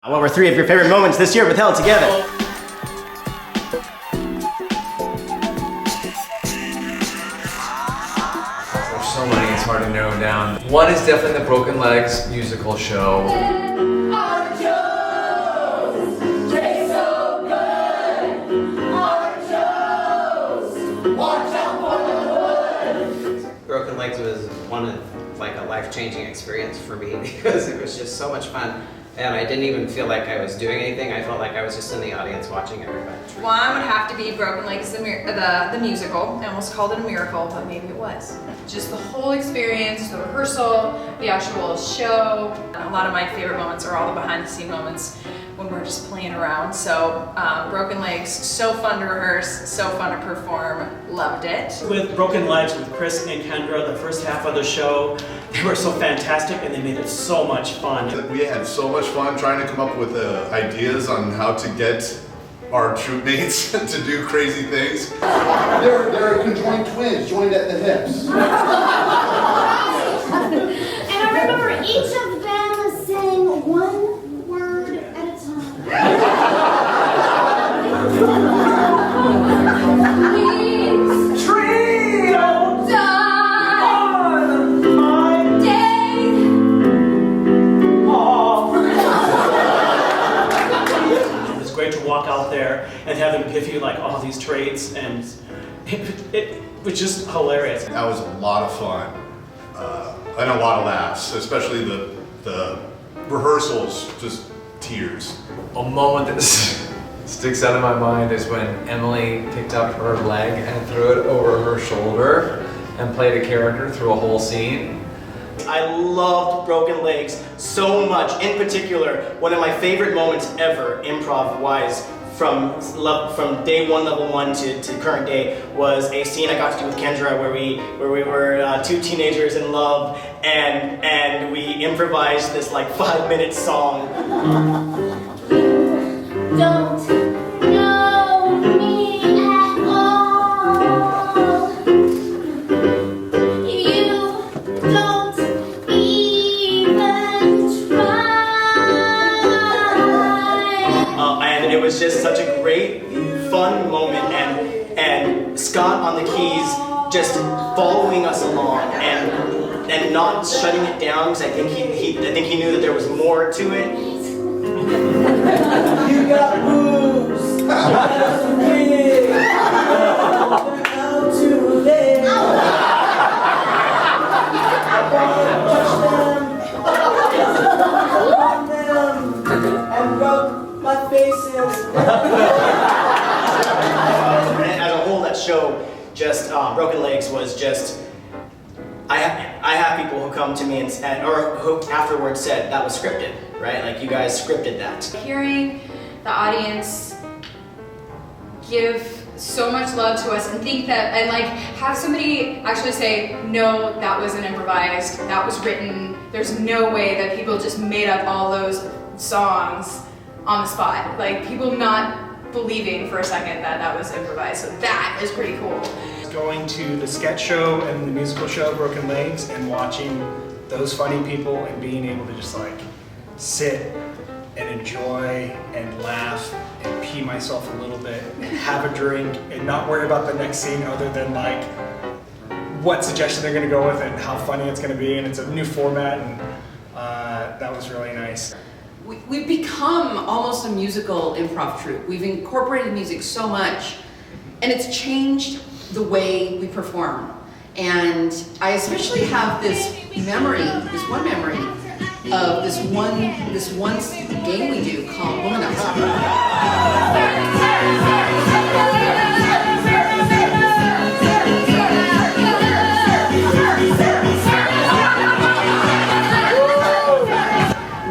What were 3 of your favorite moments this year with Held Together? There's so many, it's hard to narrow down. One is definitely the Broken Legs musical show. Broken Legs was a life-changing experience for me because it was just so much fun. And I didn't even feel like I was doing anything. I felt like I was just in the audience watching everybody. One would have to be Broken Legs, the musical. I almost called it a miracle, but maybe it was. Just the whole experience, the rehearsal, the actual show. A lot of my favorite moments are all the behind-the-scene moments when we're just playing around. So Broken Legs, so fun to rehearse, so fun to perform, loved it. With Broken Legs, with Chris and Kendra, the first half of the show, they were so fantastic and they made it so much fun. We had so much fun trying to come up with ideas on how to get our troupe mates to do crazy things. They're conjoined twins, joined at the hips. And I remember each of them saying one word at a time. Great to walk out there and have them give you like all these traits, and it was just hilarious. That was a lot of fun and a lot of laughs, especially the rehearsals, just tears. A moment that sticks out in my mind is when Emily picked up her leg and threw it over her shoulder and played a character through a whole scene. I loved Broken Legs so much. In particular, one of my favorite moments ever, improv-wise, from day one, level 1 to current day, was a scene I got to do with Kendra where we were 2 teenagers in love, and we improvised this like 5-minute song. Don't know me at all. You don't even try. And it was just such a great, fun moment, and Scott on the keys just following us along and not shutting it down, because I think he knew that there was more to it. You got moves, that's the way, how to live. I wanna touch them, and rub my faces. As a whole, that show, just Broken Legs, was just. I have people who come to me or who afterwards said that was scripted, right? Like, you guys scripted that. Hearing the audience give so much love to us and think that, and like have somebody actually say, no, that wasn't improvised, that was written. There's no way that people just made up all those songs on the spot. Like, people not believing for a second that that was improvised. So that is pretty cool. Going to the sketch show and the musical show Broken Legs and watching those funny people and being able to just like sit and enjoy and laugh and pee myself a little bit and have a drink and not worry about the next scene other than like what suggestion they're going to go with and how funny it's going to be, and it's a new format, and that was really nice. We've become almost a musical improv troupe. We've incorporated music so much, and it's changed the way we perform. And I especially have this one memory of this one game we do called Womanizer.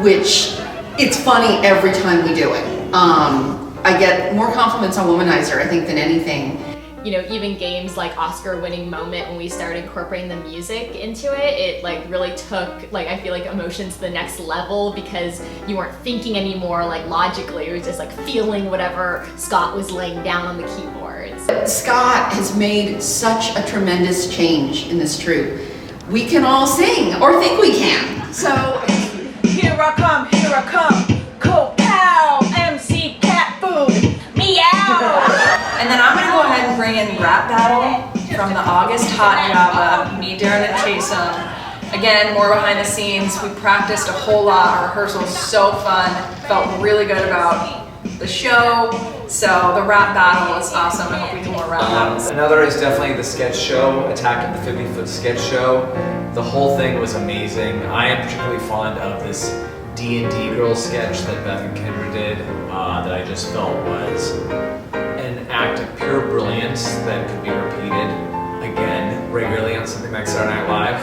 Which, it's funny every time we do it. I get more compliments on Womanizer, I think, than anything. You know, even games like Oscar-winning moment, when we started incorporating the music into it, it like really took, like, I feel like emotion to the next level, because you weren't thinking anymore like logically, it was just like feeling whatever Scott was laying down on the keyboards. Scott has made such a tremendous change in this troupe. We can all sing, or think we can. So Here I come, cope. rap battle from the August Hot Java, me, Darren, and Chasen. Again, more behind the scenes. We practiced a whole lot. Our rehearsal was so fun. Felt really good about the show. So the rap battle was awesome. I hope we do more rap battles. Another is definitely the sketch show, Attack of the 50-Foot Sketch Show. The whole thing was amazing. I am particularly fond of this D&D girl sketch that Beth and Kendra did that I just felt was an act of pure brilliance that could be repeated again regularly on something like Saturday Night Live.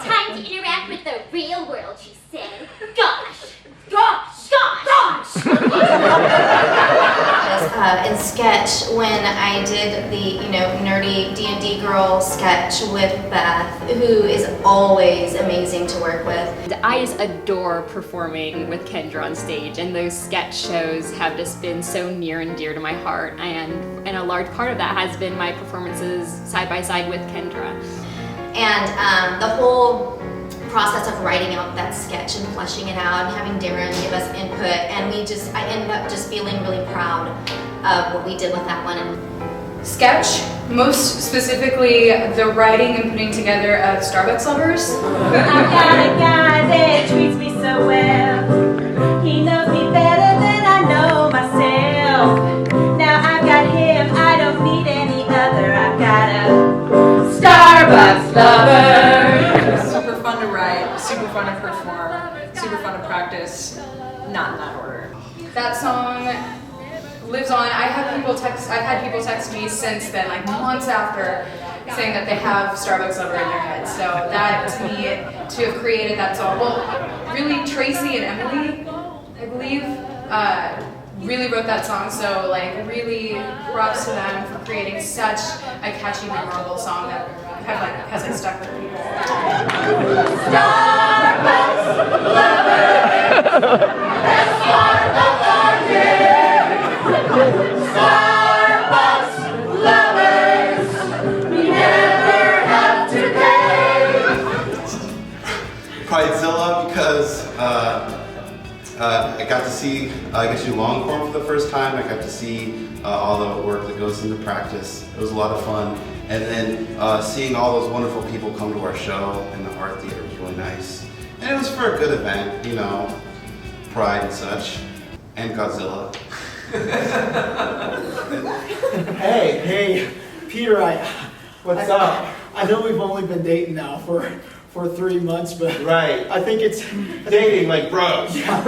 Time to interact with the real world, she said. Gosh! Gosh! Gosh! Gosh! In sketch, when I did the, nerdy D&D girl sketch with Beth, who is always amazing to work with. I just adore performing with Kendra on stage, and those sketch shows have just been so near and dear to my heart, and a large part of that has been my performances side by side with Kendra. And the whole process of writing out that sketch and fleshing it out and having Darren give us input, and I ended up just feeling really proud of what we did with that one. Sketch, most specifically the writing and putting together of Starbucks Lovers. I've got a guy that treats me so well. He knows me better than I know myself. Now I've got him, I don't need any other. I've got a Starbucks Lover. Super fun to write, super fun to perform, super fun to practice. Not in that order. That song lives on. I've had people text me since then, like months after, saying that they have Starbucks Lover in their head. So that, to me, to have created that song, well, really Tracy and Emily, I believe, really wrote that song. So really props to them for creating such a catchy, memorable song that has stuck with people. Starbucks Lover. Starbucks Lovers. We never have to pay. Pridezilla, because I got to see, I guess you Longhorn for the first time. I got to see all the work that goes into practice. It was a lot of fun. And then seeing all those wonderful people come to our show in the art theater was really nice. And it was for a good event, Pride and such, and Godzilla. Hey, Peter, what's up? I know we've only been dating now for 3 months, but right. I think it's dating like bros. Yeah.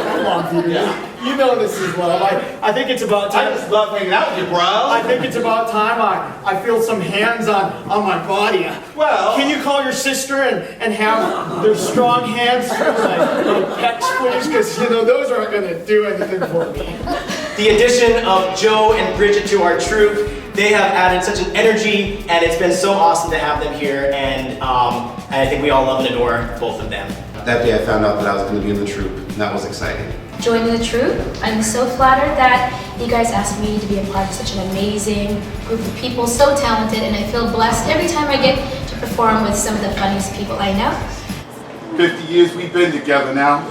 Come on, Peter. Yeah. You know this is love. I think it's about time. I just love hanging out with you, bro. I think it's about time I feel some hands on my body. Well, can you call your sister and have their strong hands like pecs, please? Because those aren't going to do anything for me. The addition of Joe and Bridget to our troupe, they have added such an energy, and it's been so awesome to have them here, and I think we all love and adore both of them. That day I found out that I was going to be in the troupe, and that was exciting. Joining the troupe, I'm so flattered that you guys asked me to be a part of such an amazing group of people, so talented, and I feel blessed every time I get to perform with some of the funniest people I know. 50 years we've been together now.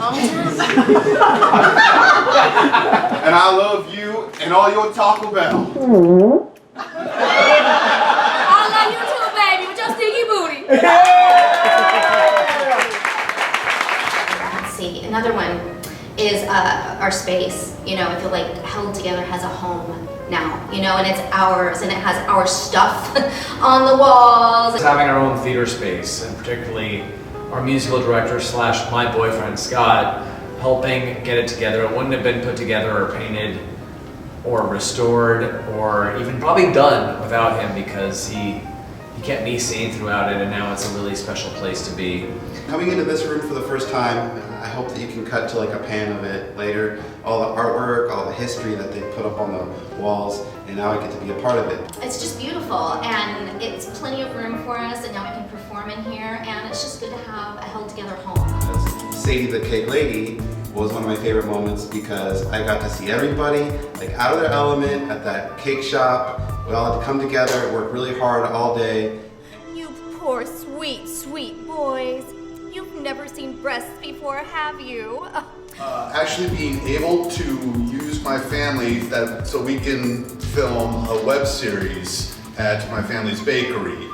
And I love you and all your Taco Bell. I love you too, baby, with your sticky booty. Let's see, another one is our space. I feel like Held Together has a home now, and it's ours, and it has our stuff on the walls. Having our own theater space, and particularly our musical director / my boyfriend Scott helping get it together. It wouldn't have been put together or painted or restored or even probably done without him, because he kept me sane throughout it, and now it's a really special place to be. Coming into this room for the first time, I hope that you can cut to like a pan of it later. All the artwork, all the history that they put up on the walls, and now I get to be a part of it. It's just beautiful, and it's plenty of room for us, and now we can perform in here, and it's just good to have a Held Together home. Sadie the Cake Lady was one of my favorite moments because I got to see everybody like out of their element at that cake shop. We all had to come together and work really hard all day. You poor, sweet, sweet boys. You've never seen breasts before. or have you? Actually being able to use my family so we can film a web series at my family's bakery.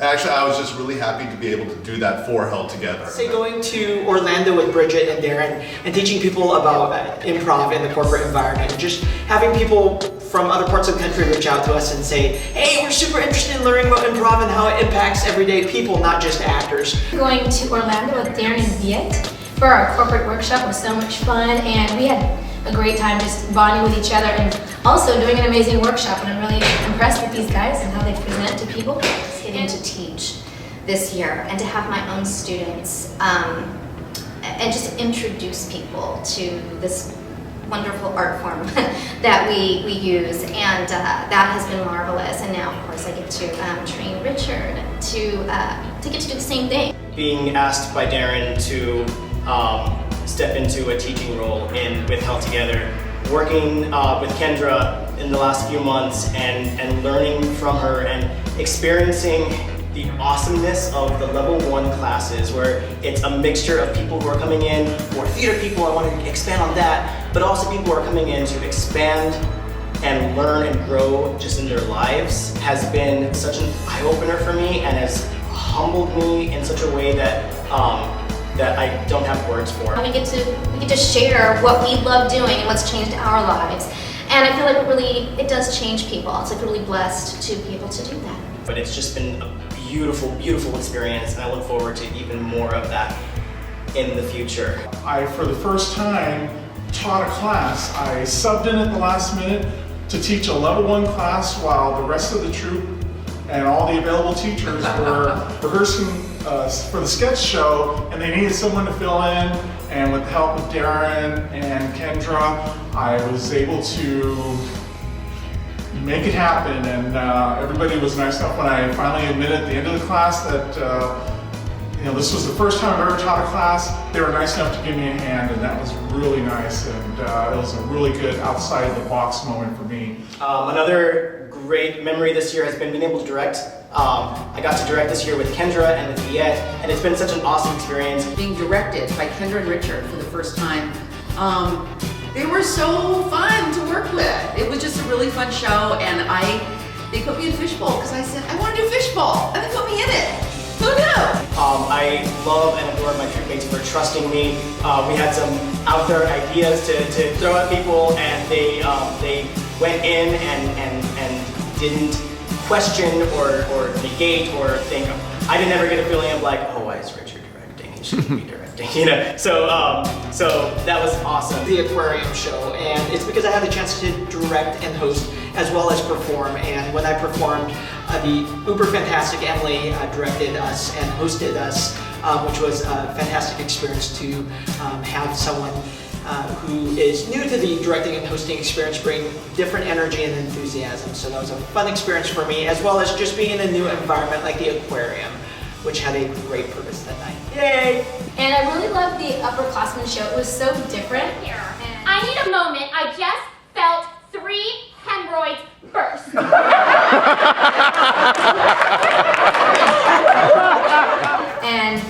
Actually, I was just really happy to be able to do that for Held2gether. Say going to Orlando with Bridget and Darren and teaching people about improv in the corporate environment. Just having people from other parts of the country reach out to us and say, hey, we're super interested in learning about improv and how it impacts everyday people, not just actors. Going to Orlando with Darren and Viet for our corporate workshop was so much fun, and we had a great time just bonding with each other and also doing an amazing workshop, and I'm really impressed with these guys and how they present to people. Getting to teach this year and to have my own students and just introduce people to this wonderful art form that we use, and that has been marvelous. And now, of course, I get to train Richard to get to do the same thing. Being asked by Darren to step into a teaching role with Held2gether, working with Kendra in the last few months and learning from her and experiencing the awesomeness of the level 1 classes, where it's a mixture of people who are coming in who are theater people. I want to expand on that, but also people who are coming in to expand and learn and grow just in their lives, has been such an eye-opener for me and has humbled me in such a way that that I don't have words for. We get to share what we love doing and what's changed our lives. And I feel like it does change people. It's like really blessed to be able to do that. But it's just been a beautiful, beautiful experience, and I look forward to even more of that in the future. I, for the first time, taught a class. I subbed in at the last minute to teach a level 1 class while the rest of the troupe and all the available teachers were rehearsing for the sketch show, and they needed someone to fill in, and with the help of Darren and Kendra, I was able to make it happen, and everybody was nice enough when I finally admitted at the end of the class that this was the first time I've ever taught a class. They were nice enough to give me a hand, and that was really nice, and it was a really good outside of the box moment for me. Another great memory this year has been being able to direct. I got to direct this year with Kendra and with Viet, and it's been such an awesome experience. Being directed by Kendra and Richard for the first time. They were so fun to work with. It was just a really fun show, and they put me in Fishbowl because I said, I want to do Fishbowl, and they put me in it. Who knew? I love and adore my troupe mates for trusting me. We had some out there ideas to throw at people, and they went in and didn't question or negate or think. I didn't ever get a feeling of like, oh, why is Richard directing? He shouldn't be directing, So that was awesome. The aquarium show, and it's because I had the chance to direct and host as well as perform. And when I performed, the uber fantastic Emily directed us and hosted us, which was a fantastic experience to have someone who is new to the directing and hosting experience bring different energy and enthusiasm. So that was a fun experience for me, as well as just being in a new environment like the aquarium, which had a great purpose that night. Yay! And I really loved the upperclassmen show. It was so different. I need a moment. I just felt 3 hemorrhoids burst. And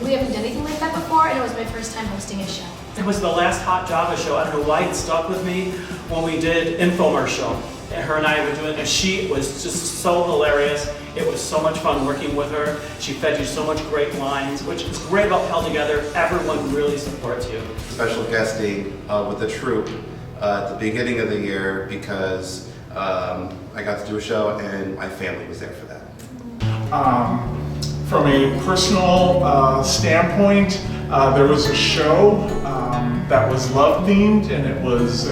we haven't done anything like that before, and it was my first time hosting a show. It was the last Hot Java show. I don't know why it stuck with me when we did Infomercial. And her and I were doing it. She was just so hilarious. It was so much fun working with her. She fed you so much great lines, which is great about Held2gether. Everyone really supports you. Special guesting with the troupe at the beginning of the year because I got to do a show and my family was there for that. From a personal standpoint, there was a show that was love themed, and it was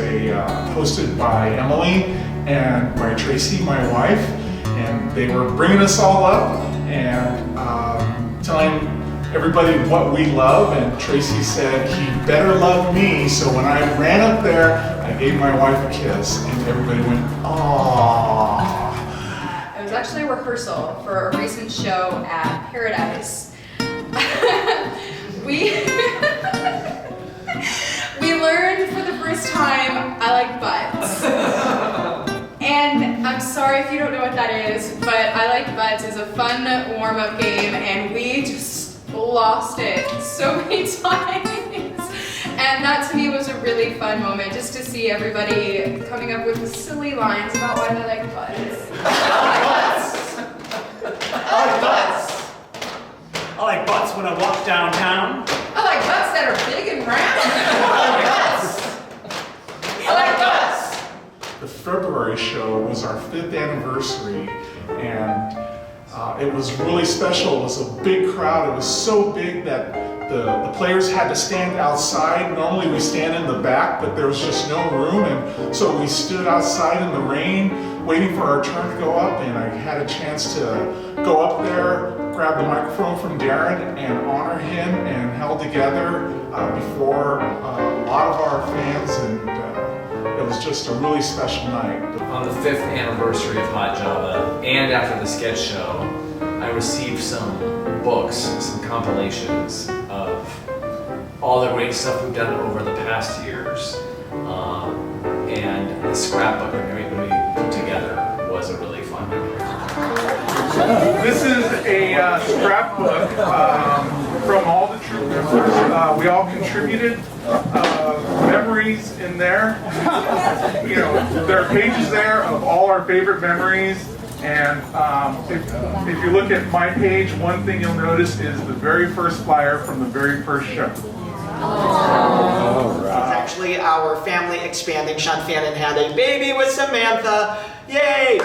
hosted by Emily and by Tracy, my wife, and they were bringing us all up and telling everybody what we love, and Tracy said he better love me, so when I ran up there, I gave my wife a kiss, and everybody went, aww. It was actually a rehearsal for a recent show at Paradise. We learned for the first time I like butts. And I'm sorry if you don't know what that is, but I Like Butts is a fun warm-up game, and we just lost it so many times. And that to me was a really fun moment, just to see everybody coming up with silly lines about why they like butts. I like butts. I like butts when I walk downtown. I like butts that are big and round. I like butts. The February show was our 5th anniversary, and it was really special. It was a big crowd. It was so big that the players had to stand outside. Normally we stand in the back, but there was just no room, and so we stood outside in the rain waiting for our turn to go up, and I had a chance to go up there, grab the microphone from Darren and honor him and Held Together before a lot of our fans, and it was just a really special night. On the 5th anniversary of Hot Java, and after the sketch show, I received some books, some compilations of all the great stuff we've done over the past years. And the scrapbook that everybody put together was a really fun memory. This is a scrapbook from all the troupe members. We all contributed memories in there. You know, there are pages there of all our favorite memories. And if you look at my page, one thing you'll notice is the very first flyer from the very first show. It's actually our family expanding. Sean Fannin had a baby with Samantha. Yay!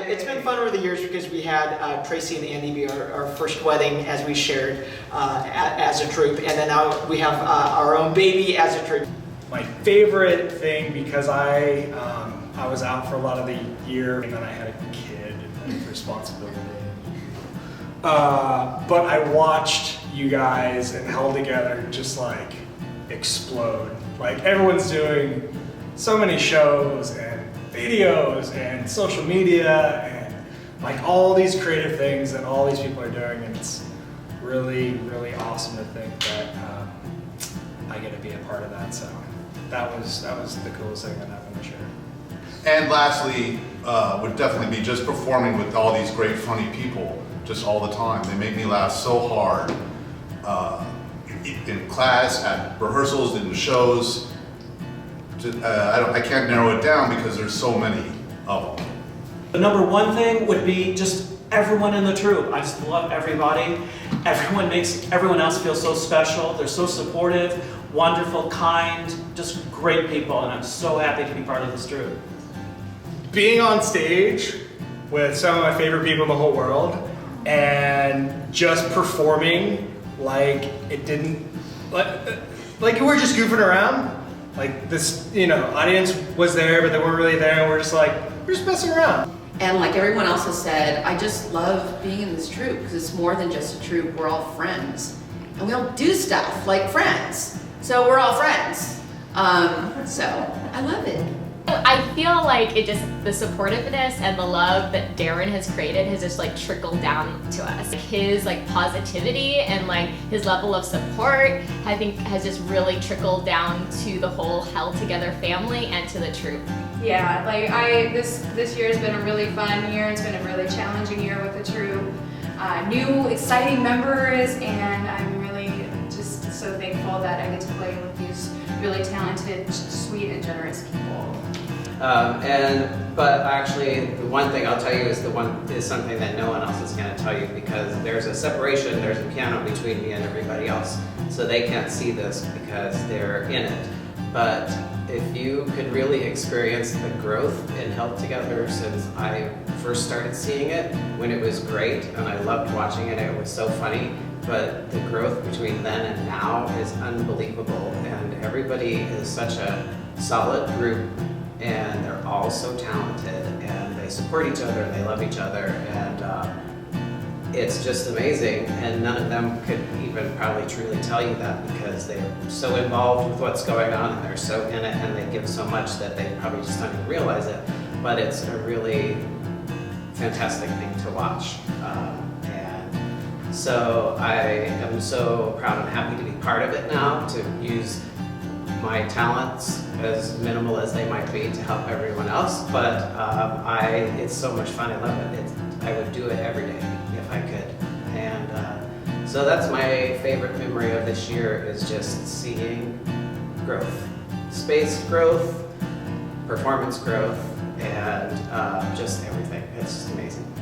It's been fun over the years because we had Tracy and Andy be our first wedding as we shared as a troupe, and then now we have our own baby as a troupe. My favorite thing, because I was out for a lot of the year, and then I had a kid and responsibility. But I watched you guys and Held Together just like explode. Like everyone's doing so many shows and videos and social media and like all these creative things that all these people are doing, and it's really, really awesome to think that I get to be a part of that. So that was the coolest thing that happened this year. And lastly, would definitely be just performing with all these great, funny people just all the time. They make me laugh so hard in class, at rehearsals, in the shows. I can't narrow it down because there's so many of them. The number one thing would be just everyone in the troupe. I just love everybody. Everyone makes everyone else feel so special. They're so supportive, wonderful, kind, just great people, and I'm so happy to be part of this troupe. Being on stage with some of my favorite people in the whole world and just performing like it didn't, like we were just goofing around. Like this, audience was there, but they weren't really there, and we're just messing around. And like everyone else has said, I just love being in this troupe because it's more than just a troupe. We're all friends, and we all do stuff like friends. So we're all friends. So I love it. I feel like the supportiveness and the love that Darren has created has just like trickled down to us. His like positivity and like his level of support, I think, has just really trickled down to the whole Held Together family and to the troupe. Yeah, like this year has been a really fun year. It's been a really challenging year with the troupe. New exciting members, and I'm really just so thankful that I get to play with these really talented, sweet, and generous people. But actually, the one thing I'll tell you is something that no one else is going to tell you, because there's a separation, there's a piano between me and everybody else. So they can't see this because they're in it. But if you could really experience the growth in Held Together since I first started seeing it, when it was great and I loved watching it, it was so funny. But the growth between then and now is unbelievable, and everybody is such a solid group, and they're all so talented, and they support each other, and they love each other, and it's just amazing. And none of them could even probably truly tell you that because they're so involved with what's going on, and they're so in it, and they give so much that they probably just don't even realize it. But it's a really fantastic thing to watch. So I am so proud and happy to be part of it now, to use my talents, as minimal as they might be, to help everyone else. But it's so much fun. I love it. I would do it every day if I could. And So that's my favorite memory of this year, is just seeing growth. Space growth, performance growth, and just everything. It's just amazing.